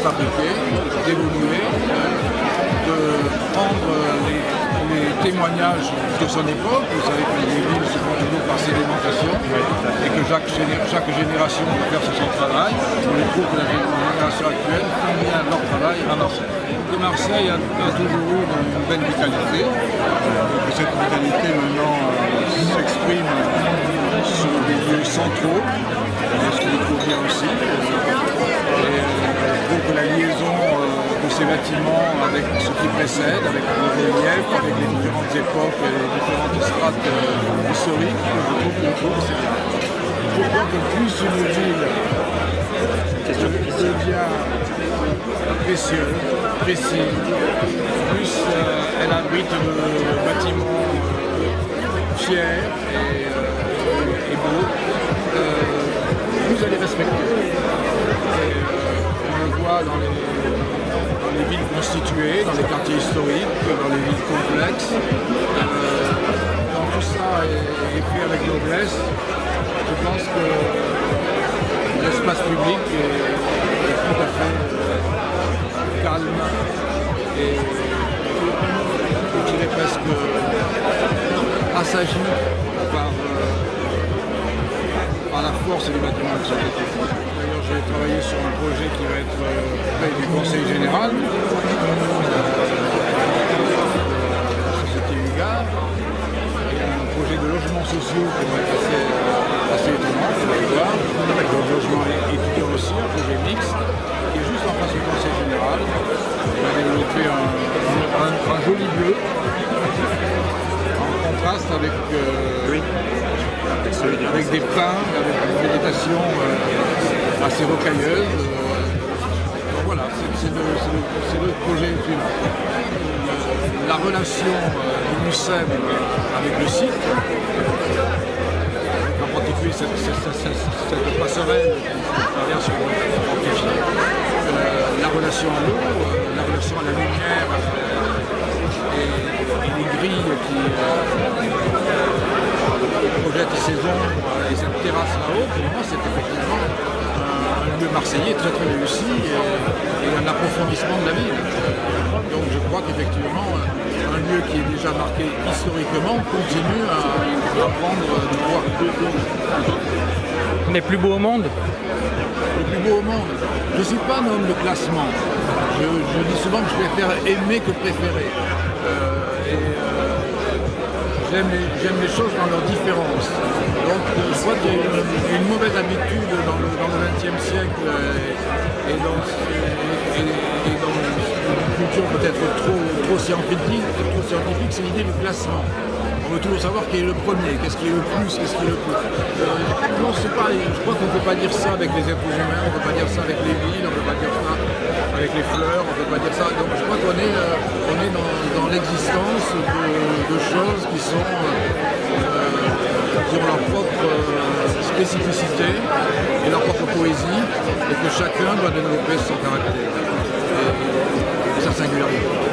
fabriquer, d'évoluer, de prendre les témoignages de son époque. Vous savez que les villes se font toujours par sédimentation et que chaque génération doit faire son travail. On trouve que la génération actuelle fait bien leur travail à Marseille. Et Marseille a toujours eu une belle vitalité. Et cette vitalité maintenant s'exprime sur des lieux centraux, ce qui est bien aussi. Et je trouve que la liaison de ces bâtiments avec ce qui précède, avec le relief, avec les différentes époques et les différentes strates historiques, je trouve que c'est bien. Pourquoi que plus une ville devient précieuse, précise, plus elle abrite de bâtiments fiers et beaux, plus elle est respectée. On le voit dans les villes constituées, dans les quartiers historiques, dans les villes complexes. Quand tout ça est fait avec noblesse, je pense que l'espace public est tout à fait calme et je dirais presque assagi par la force des bâtiments de société. D'ailleurs, j'ai travaillé sur un projet qui va être près du Conseil général de la société UGAR, et un projet de logements sociaux qui va être assez étonnant, vous allez voir, avec des logements étudiants aussi, un projet mixte, qui est juste en face du Conseil général. On a développé un joli bleu, en contraste avec des pins, avec une végétation assez rocailleuse. Donc voilà, c'est le projet suivant. La relation du MUSEM avec le site, en particulier cette passerelle qui traverse le Fortifié, la relation à l'eau, la relation à la lumière et les grilles qui projettent ces ombres et cette terrasse là-haut, pour moi c'est effectivement un lieu marseillais très très réussi et un approfondissement de la ville. Donc je crois qu'effectivement un lieu qui est déjà marqué historiquement continue à prendre du poids. Les plus beaux au monde? Le plus beau au monde. Je ne suis pas un homme de classement. Je dis souvent que je préfère aimer que préférer. J'aime les choses dans leurs différences. Donc je crois qu'il y a une mauvaise habitude dans le XXe siècle et dans une culture peut-être trop scientifique, c'est l'idée du classement. On veut toujours savoir qui est le premier, qu'est-ce qui est le plus, qu'est-ce qui est le plus. Non, c'est pas, je crois qu'on ne peut pas dire ça avec les êtres humains, on ne peut pas dire ça avec les villes, on ne peut pas dire ça avec les fleurs, on ne peut pas dire ça. Donc je crois qu'on est dans l'existence de choses qui ont leur propre spécificité et leur propre poésie, et que chacun doit développer son caractère et sa singularité.